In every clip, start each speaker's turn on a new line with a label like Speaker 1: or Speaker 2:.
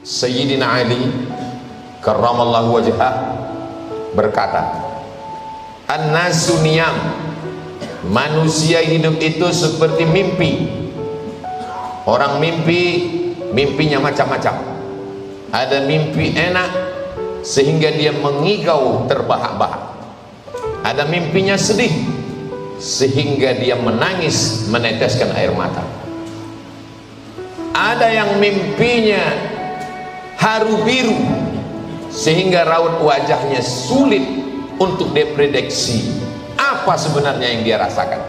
Speaker 1: Sayyidina Ali karramallahu wajhah berkata, an-nasu niyam, manusia hidup itu seperti mimpi. Orang mimpinya macam-macam. Ada mimpi enak sehingga dia mengigau terbahak-bahak. Ada mimpinya sedih sehingga dia menangis meneteskan air mata. Ada yang mimpinya haru biru sehingga raut wajahnya sulit untuk diprediksi apa sebenarnya yang dia rasakan.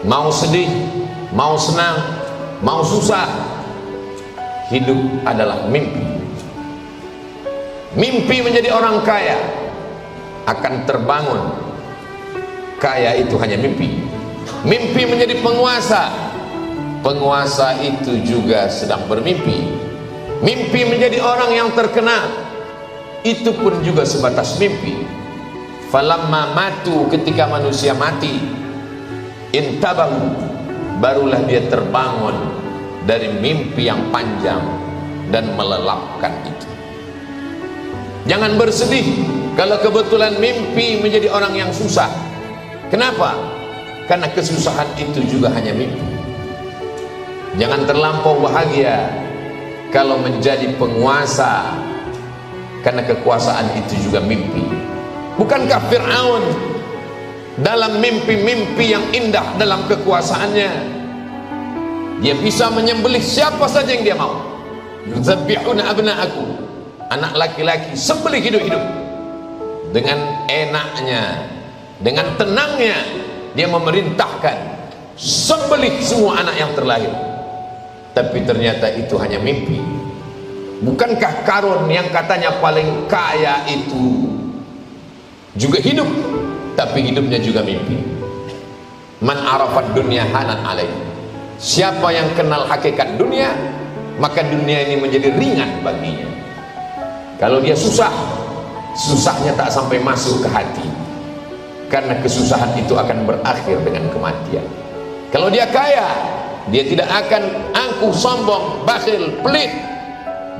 Speaker 1: Mau sedih, mau senang, mau susah, hidup adalah mimpi. Mimpi menjadi orang kaya akan terbangun. Kaya itu hanya mimpi. Mimpi menjadi penguasa, penguasa itu juga sedang bermimpi. Mimpi menjadi orang yang terkenal, itu pun juga sebatas mimpi. Falamma matu, ketika manusia mati, intabahu, barulah dia terbangun dari mimpi yang panjang dan melelapkan itu. Jangan bersedih kalau kebetulan mimpi menjadi orang yang susah. Kenapa? Karena kesusahan itu juga hanya mimpi. Jangan terlampau bahagia kalau menjadi penguasa, karena kekuasaan itu juga mimpi. Bukankah Fir'aun dalam mimpi-mimpi yang indah dalam kekuasaannya, dia bisa menyembelih siapa saja yang dia mau. Yuzabbihuna abna'akum, anak laki-laki sembelih hidup-hidup. Dengan enaknya, dengan tenangnya dia memerintahkan sembelih semua anak yang terlahir. Tapi ternyata itu hanya mimpi. Bukankah Karun yang katanya paling kaya itu juga hidup, tapi hidupnya juga mimpi. Man arafat dunya hanan alaih, siapa yang kenal hakikat dunia, maka dunia ini menjadi ringan baginya. Kalau dia susah, susahnya tak sampai masuk ke hati, karena kesusahan itu akan berakhir dengan kematian. Kalau dia kaya, dia tidak akan angkuh, sombong, bakhil, pelit.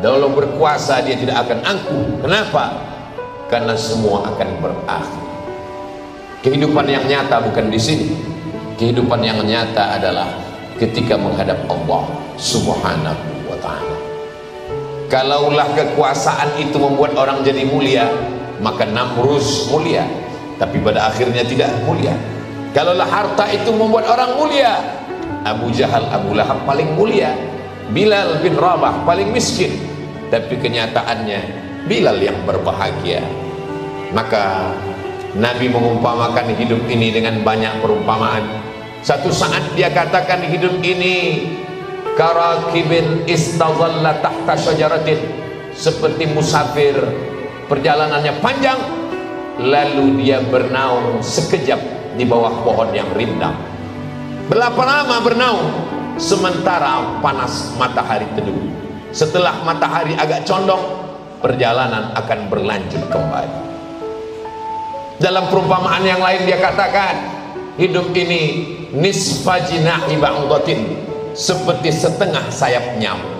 Speaker 1: Dalam berkuasa dia tidak akan angkuh. Kenapa? Karena semua akan berakhir. Kehidupan yang nyata bukan di sini. Kehidupan yang nyata adalah ketika menghadap Allah Subhanahu wa ta'ala. Kalaulah kekuasaan itu membuat orang jadi mulia, maka Namrus mulia, tapi pada akhirnya tidak mulia. Kalaulah harta itu membuat orang mulia, Abu Jahal, Abu Lahab paling mulia, Bilal bin Rabah paling miskin, tapi kenyataannya Bilal yang berbahagia. Maka Nabi mengumpamakan hidup ini dengan banyak perumpamaan. Satu saat dia katakan hidup ini karakibin istazalla tahta syajaratin, seperti musafir perjalanannya panjang, lalu dia bernaung sekejap di bawah pohon yang rindang. Berapa lama bernaung? Sementara panas matahari teduh. Setelah matahari agak condong, perjalanan akan berlanjut kembali. Dalam perumpamaan yang lain dia katakan, hidup ini nisfa jinahi ba'udatin, seperti setengah sayap nyamuk.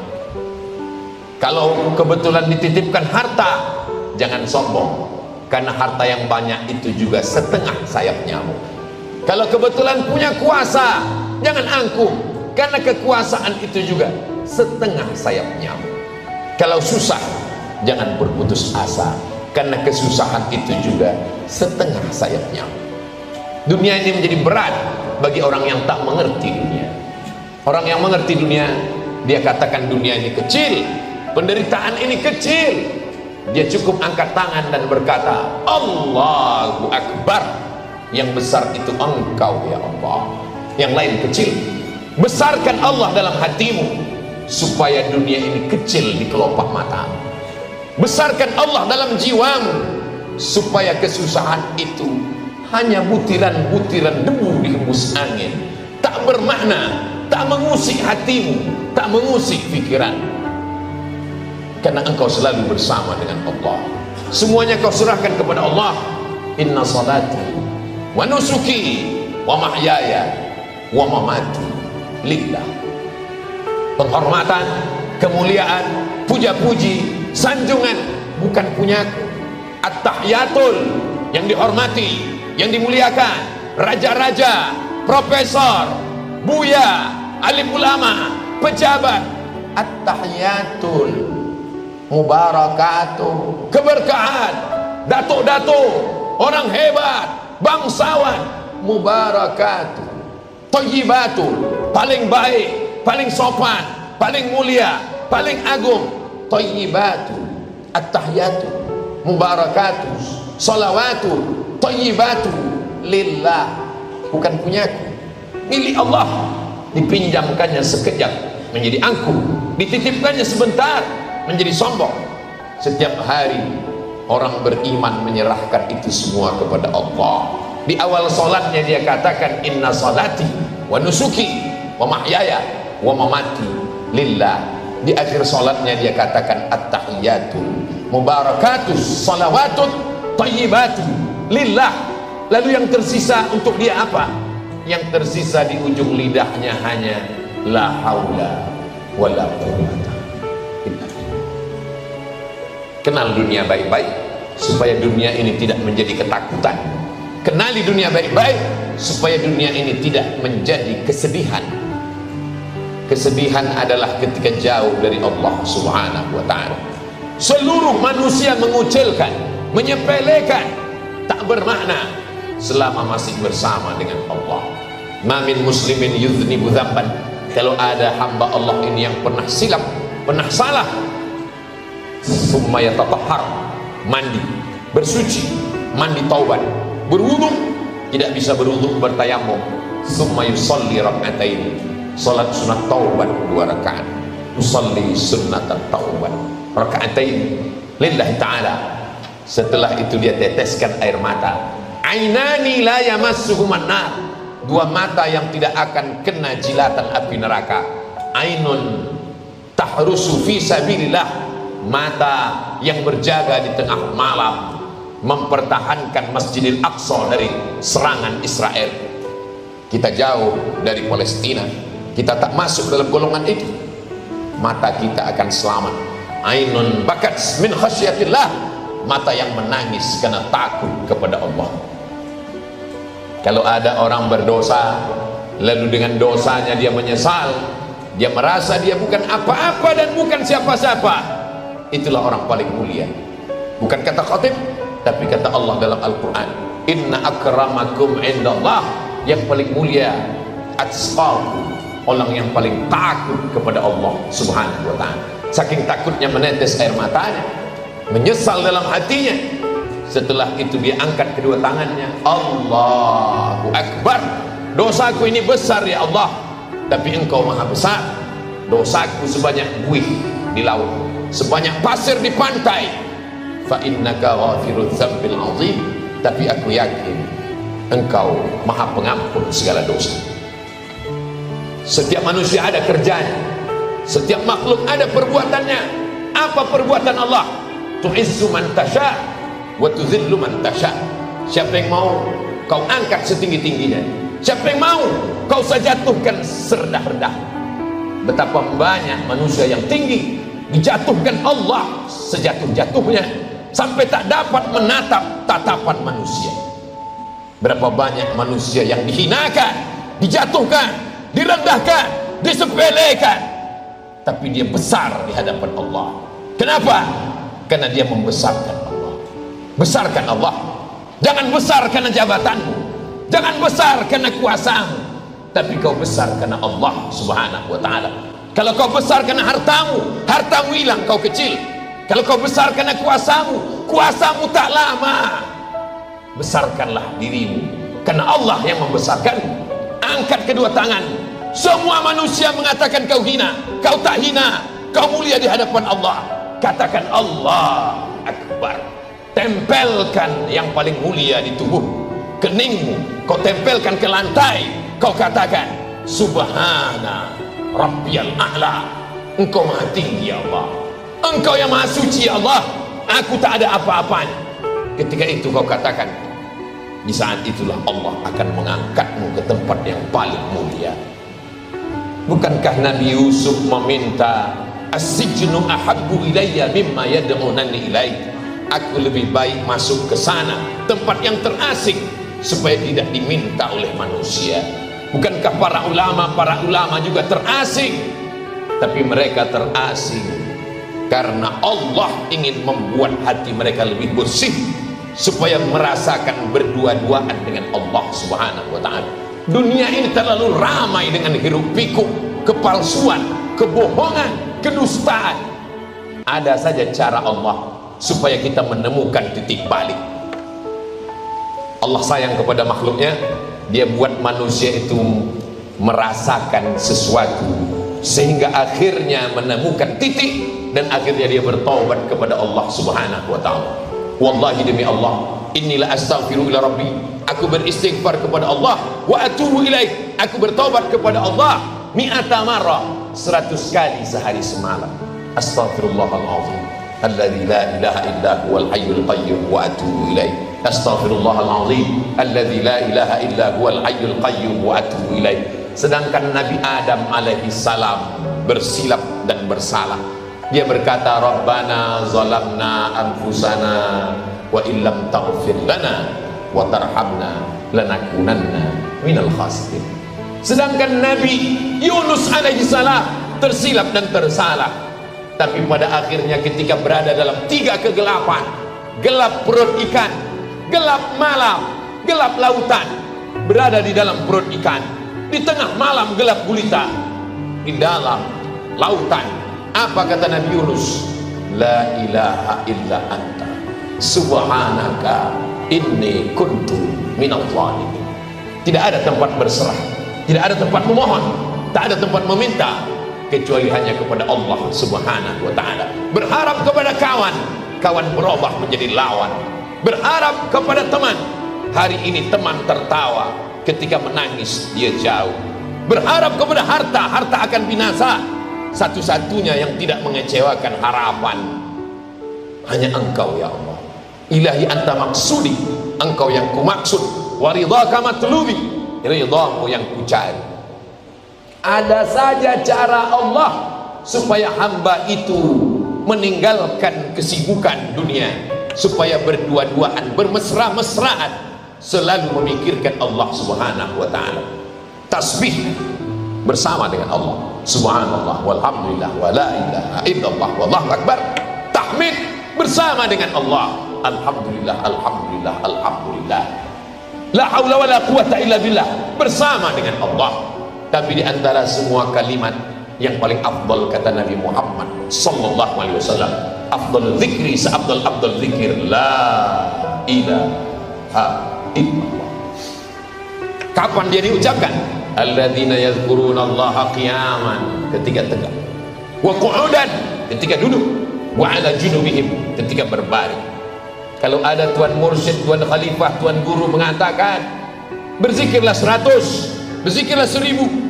Speaker 1: Kalau kebetulan dititipkan harta, jangan sombong, karena harta yang banyak itu juga setengah sayap nyamuk. Kalau kebetulan punya kuasa, jangan angkuh, karena kekuasaan itu juga setengah sayap nyamuk. Kalau susah, jangan berputus asa, karena kesusahan itu juga setengah sayap nyamuk. Dunia ini menjadi berat bagi orang yang tak mengerti dunia. Orang yang mengerti dunia, dia katakan dunia ini kecil, penderitaan ini kecil. Dia cukup angkat tangan dan berkata, Allahu Akbar. Yang besar itu Engkau ya Allah, yang lain kecil. Besarkan Allah dalam hatimu, supaya dunia ini kecil di kelopak mata. Besarkan Allah dalam jiwamu, supaya kesusahan itu hanya butiran-butiran debu di hembus angin, tak bermakna, tak mengusik hatimu, tak mengusik pikiran. Karena engkau selalu bersama dengan Allah. Semuanya kau serahkan kepada Allah. Inna salati wa nusuki wa mahyaya wa mamati lillah. Penghormatan, kemuliaan, puja-puji, sanjungan bukan punyaku. At-tahiyatul, yang dihormati, yang dimuliakan, raja-raja, profesor, buya, alim ulama, pejabat. At-tahiyatul mubarakatuh, keberkahan, datuk-datuk, orang hebat, bangsawan, mubarakatuh, thayyibatul, paling baik, paling sopan, paling mulia, paling agung, thayyibatul, at-tahiyatul mubarakatuh, salawatul, thayyibatul lillah, bukan punyaku, milik Allah. Dipinjamkannya sekejap menjadi angkuh, dititipkannya sebentar menjadi sombong. Setiap hari orang beriman menyerahkan itu semua kepada Allah. Di awal salatnya dia katakan inna salati wa nusuki wa mahyaya wa mamati lillah. Di akhir salatnya dia katakan at-tahiyatul mubarakatus salawatut thayyibatu lillah. Lalu yang tersisa untuk dia apa? Yang tersisa di ujung lidahnya hanya la haula wala quwwata illa billah. Kenal dunia baik-baik supaya dunia ini tidak menjadi ketakutan. Kenali dunia baik-baik supaya dunia ini tidak menjadi kesedihan. Kesedihan adalah ketika jauh dari Allah Subhanahu wa ta'ala. Seluruh manusia mengucilkan, menyepelekan, tak bermakna selama masih bersama dengan Allah. Ma min muslimin yudhnibu dzamban, kalau ada hamba Allah ini yang pernah silap, pernah salah, summa yatatahhar, mandi, bersuci, mandi taubat, berwudu, tidak bisa berwudu bertayamum, summa yusalli rak'atain, salat sunat taubat 2 rakaat, usalli sunnatan taubat rak'atain lillahi ta'ala. Setelah itu dia teteskan air mata, ainani la yamassuhuman nar, 2 mata yang tidak akan kena jilatan api neraka. Ainun tahrusu fi sabilillah, mata yang berjaga di tengah malam mempertahankan Masjidil Aqsa dari serangan Israel. Kita jauh dari Palestina, kita tak masuk dalam golongan itu, mata kita akan selamat. Ainun bakat min khasyatillah, mata yang menangis karena takut kepada Allah. Kalau ada orang berdosa lalu dengan dosanya dia menyesal, dia merasa dia bukan apa-apa dan bukan siapa-siapa, itulah orang paling mulia. Bukan kata khatib, tapi kata Allah dalam Al-Quran, inna akramakum indallah, yang paling mulia atqakum, orang yang paling takut kepada Allah Subhanahu wa ta'ala. Saking takutnya menetes air matanya, menyesal dalam hatinya. Setelah itu dia angkat kedua tangannya, Allahu Akbar, dosaku ini besar ya Allah, tapi engkau maha besar. Dosaku sebanyak buih di laut, sebanyak pasir di pantai, fa innaka ghafirudz dzambil azim, tapi aku yakin engkau maha pengampun segala dosa. Setiap manusia ada kerjanya, setiap makhluk ada perbuatannya. Apa perbuatan Allah? Tu'izzu man tasha wa tuzillu man tasha. Siapa yang mau kau angkat setinggi-tingginya, siapa yang mau kau sejatuhkan serendah-rendah. Betapa banyak manusia yang tinggi dijatuhkan Allah sejatuh-jatuhnya sampai tak dapat menatap tatapan manusia. Berapa banyak manusia yang dihinakan, dijatuhkan, direndahkan, disepelekan, tapi dia besar di hadapan Allah. Kenapa? Karena dia membesarkan Allah. Besarkan Allah. Jangan besar karena jabatanmu, jangan besar karena kuasamu, tapi kau besar karena Allah Subhanahu wa ta'ala. Kalau kau besar karena hartamu, hartamu hilang, kau kecil. Kalau kau besar karena kuasamu, kuasamu tak lama. Besarkanlah dirimu karena Allah yang membesarkanmu. Angkat kedua tangan. Semua manusia mengatakan kau hina, kau tak hina, kau mulia di hadapan Allah. Katakan Allah Akbar. Tempelkan yang paling mulia di tubuh, keningmu kau tempelkan ke lantai. Kau katakan Subhana Rabbiyal A'la, engkau maha tinggi ya Allah, engkau yang maha suci ya Allah, aku tak ada apa-apanya. Ketika itu kau katakan, di saat itulah Allah akan mengangkatmu ke tempat yang paling mulia. Bukankah Nabi Yusuf meminta as-sijnu ahabbu ilayya mimma yad'unani ilaih. Aku lebih baik masuk ke sana, tempat yang terasing, supaya tidak diminta oleh manusia. Bukankah para ulama juga terasing? Tapi mereka terasing karena Allah ingin membuat hati mereka lebih bersih, supaya merasakan berdua-duaan dengan Allah Subhanahu wa ta'ala. Dunia ini terlalu ramai dengan hiruk pikuk, kepalsuan, kebohongan, kedustaan. Ada saja cara Allah supaya kita menemukan titik balik. Allah sayang kepada makhluknya. Dia buat manusia itu merasakan sesuatu, sehingga akhirnya menemukan titik, dan akhirnya dia bertaubat kepada Allah Subhanahu wa ta'ala. Wallahi demi Allah, inilah astaghfiru ila rabbi, aku beristighfar kepada Allah, wa atubu ilaih, aku bertaubat kepada Allah, mi'ata marrah, 100 kali sehari semalam. Astaghfirullahaladzim alladzi la ilaha illa huwal hayyul qayyum wa atubu ilaih. Astaghfirullahaladzim alladzi la ilaha illa huwal hayyul qayyum wa atubu ilaih. Sedangkan Nabi Adam alaihi salam bersilap dan bersalah. Dia berkata, Rabbana zalamna anfusana wa illam taghfir lana wa tarhamna lanakunanna minal khasirin. Sedangkan Nabi Yunus alaihi salam tersilap dan tersalah, tapi pada akhirnya ketika berada dalam 3 kegelapan, gelap perut ikan, gelap malam, gelap lautan, berada di dalam perut ikan, di tengah malam gelap gulita, di dalam lautan, apa kata Nabi Yunus? La ilaha illa anta subhanaka inni kuntu minadh dhalimin. Tidak ada tempat berserah, tidak ada tempat memohon, tak ada tempat meminta, kecuali hanya kepada Allah Subhanahu wa ta'ala. Berharap kepada kawan, kawan berubah menjadi lawan. Berharap kepada teman, hari ini teman tertawa, ketika menangis dia jauh. Berharap kepada harta, harta akan binasa. Satu-satunya yang tidak mengecewakan harapan hanya Engkau ya Allah. Ilahi anta maksudi, Engkau yang kumaksud, wa ridhaka matlubi, ridhamu yang kucari. Ada saja cara Allah supaya hamba itu meninggalkan kesibukan dunia, supaya berdua-duaan, bermesra-mesraan, selalu memikirkan Allah Subhanahu wa ta'ala. Tasbih bersama dengan Allah, subhanallah walhamdulillah wa la ilaha illallah wallahu akbar. Tahmid bersama dengan Allah, alhamdulillah alhamdulillah alhamdulillah, la haula wa la quwata illa billah, bersama dengan Allah. Tapi di antara semua kalimat, yang paling afdal kata Nabi Muhammad sallallahu alaihi wasallam, afdal zikri seafdal zikir la ilaha illallah. Kapan dia diucapkan? Alladzina yadhkurunallaha qiyaman, ketika tegak, wa qu'udan, ketika duduk, wa ala junubihim, ketika berbaring. Kalau ada tuan mursyid, tuan khalifah, tuan guru mengatakan berzikirlah 100, berzikirlah 1000,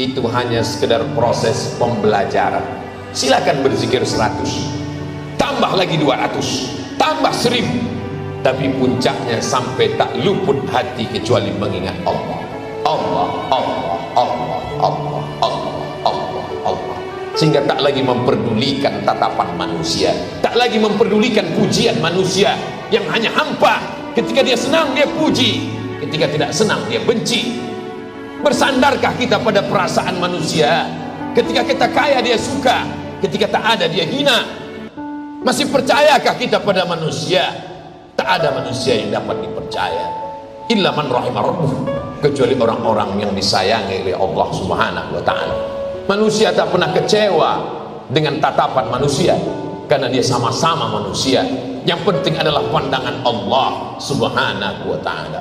Speaker 1: itu hanya sekedar proses pembelajaran. Silakan berzikir 100, tambah lagi 200, tambah 1000, tapi puncaknya sampai tak luput hati kecuali mengingat Allah. Allah, Allah, Allah, Allah, Allah, Allah, Allah, sehingga tak lagi memperdulikan tatapan manusia, tak lagi memperdulikan pujian manusia yang hanya hampa. Ketika dia senang dia puji, ketika tidak senang dia benci. Bersandarkah kita pada perasaan manusia? Ketika kita kaya dia suka, ketika tak ada dia hina. Masih percayakah kita pada manusia? Tak ada manusia yang dapat dipercaya illa man rahimah rabbuh, kecuali orang-orang yang disayangi oleh Allah Subhanahu wa ta'ala. Manusia tak pernah kecewa dengan tatapan manusia, karena dia sama-sama manusia. Yang penting adalah pandangan Allah Subhanahu wa ta'ala.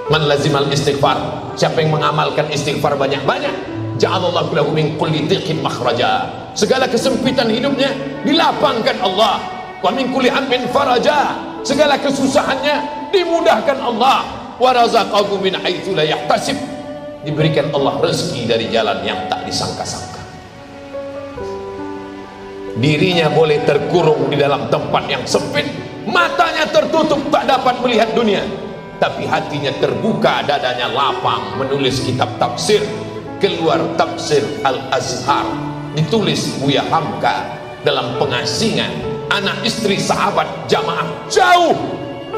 Speaker 1: Man lazimal istighfar, siapa yang mengamalkan istighfar banyak-banyak, ja'alallahu lahu min kulli dhiqin makhraja, segala kesempitan hidupnya dilapangkan Allah. Wa min kulli hammin faraja, segala kesusahannya dimudahkan Allah. Wa razaqahu min haitsu la yahtasib, diberikan Allah rezeki dari jalan yang tak disangka-sangka. Dirinya boleh terkurung di dalam tempat yang sempit, matanya tertutup tak dapat melihat dunia, tapi hatinya terbuka, dadanya lapang menulis kitab tafsir. Keluar tafsir Al-Azhar ditulis Buya Hamka dalam pengasingan, anak istri sahabat jamaah jauh,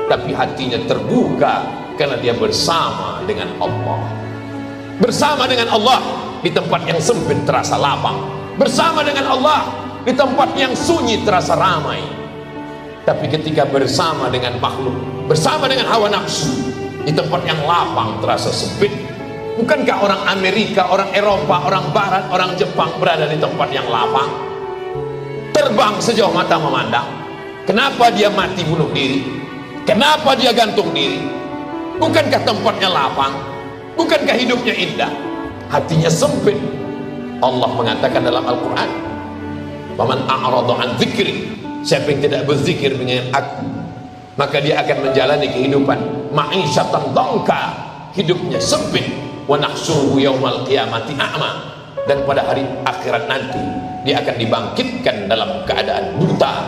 Speaker 1: tapi hatinya terbuka karena dia bersama dengan Allah. Bersama dengan Allah di tempat yang sempit terasa lapang, bersama dengan Allah di tempat yang sunyi terasa ramai. Tapi ketika bersama dengan makhluk, bersama dengan hawa nafsu, di tempat yang lapang terasa sempit. Bukankah orang Amerika, orang Eropa, orang Barat, orang Jepang berada di tempat yang lapang, terbang sejauh mata memandang? Kenapa dia mati bunuh diri? Kenapa dia gantung diri? Bukankah tempatnya lapang? Bukankah hidupnya indah? Hatinya sempit. Allah mengatakan dalam Al-Quran, "Faman a'rada an dzikri," siapa yang tidak berzikir dengan aku, maka dia akan menjalani kehidupan ma'isyatan dangka, hidupnya sempit. Wa nahsyuruhu yaumal qiyamati a'ma, dan pada hari akhirat nanti dia akan dibangkitkan dalam keadaan buta.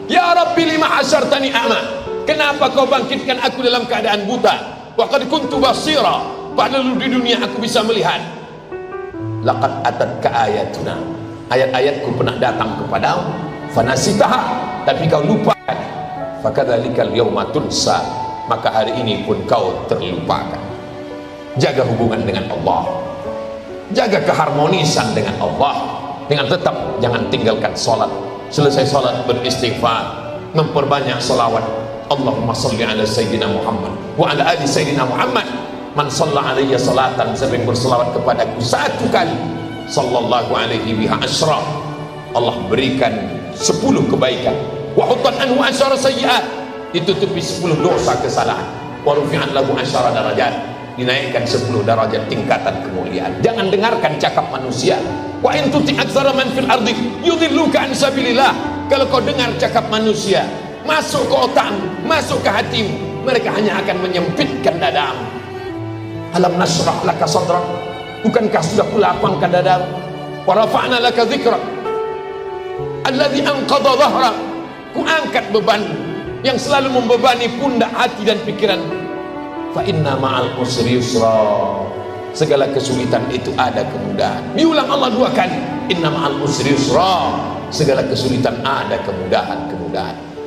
Speaker 1: Ya Rabbi lima hasyartani a'ma, kenapa kau bangkitkan aku dalam keadaan buta? Wa qad kuntu basira, padahal di dunia aku bisa melihat. Laqad atatka ayatuna, ayat-ayatku pernah datang kepadamu, fanasitaha, tapi kau lupakan. Fakadzalikal yauma tunsa, maka hari ini pun kau terlupakan. Jaga hubungan dengan Allah, jaga keharmonisan dengan Allah, dengan tetap jangan tinggalkan sholat. Selesai sholat beristighfar, memperbanyak sholawat. Allahumma salli ala Sayyidina Muhammad wa ala ali Sayyidina Muhammad. Man shalla alaiya salatan, siapa yang berselawat kepadaku satu kali, sallallahu alaihi biha asyra, Allah berikan 10 kebaikan. Wa hutan anhu asyara sayyi'at, ditutupi 10 dosa kesalahan. Wa rufi'an lahu asyara darajat, dinaikkan 10 derajat tingkatan kemuliaan. Jangan dengarkan cakap manusia. Wa in tuti aktsara man fil ardi yudhilluka an sabilillah, kalau kau dengar cakap manusia masuk ke otakmu, masuk ke hatimu, mereka hanya akan menyempitkan dadamu. Alam nashrah laka sadrak, bukankah sudah kulapangkan dadamu? Wa rafa'na laka dzikrak alladzi anqadha dhahrak, ku angkat beban yang selalu membebani pundak, hati dan pikiran. Fa inna ma'al usri yusra, segala kesulitan itu ada kemudahan. Diulang Allah 2 kali, inna ma'al usri yusra, segala kesulitan ada kemudahan.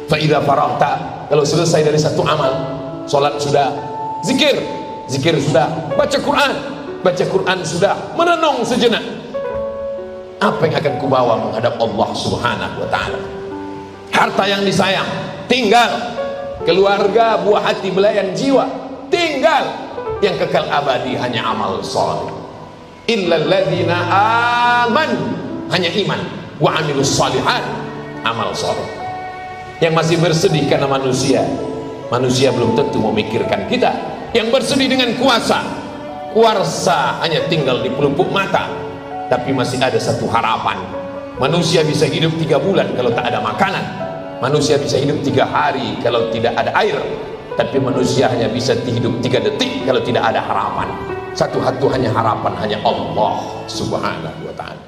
Speaker 1: Fa idza faraghta, kalau selesai dari satu amal, salat sudah, zikir sudah, baca Quran sudah, merenung sejenak, apa yang akan kubawa menghadap Allah Subhanahu wa ta'ala? Harta yang disayang tinggal, keluarga, buah hati, belayan jiwa tinggal, yang kekal abadi hanya amal saleh. Illal ladzina amanu, hanya iman, wa amilus shalihat, amal saleh. Yang masih bersedih karena manusia belum tentu memikirkan kita. Yang bersedih dengan kuasa hanya tinggal di pelupuk mata, tapi masih ada satu harapan. Manusia bisa hidup 3 bulan kalau tak ada makanan, manusia bisa hidup 3 hari kalau tidak ada air, tapi manusia hanya bisa hidup 3 detik kalau tidak ada harapan. Satu hanya harapan, hanya Allah Subhanahu wa ta'ala.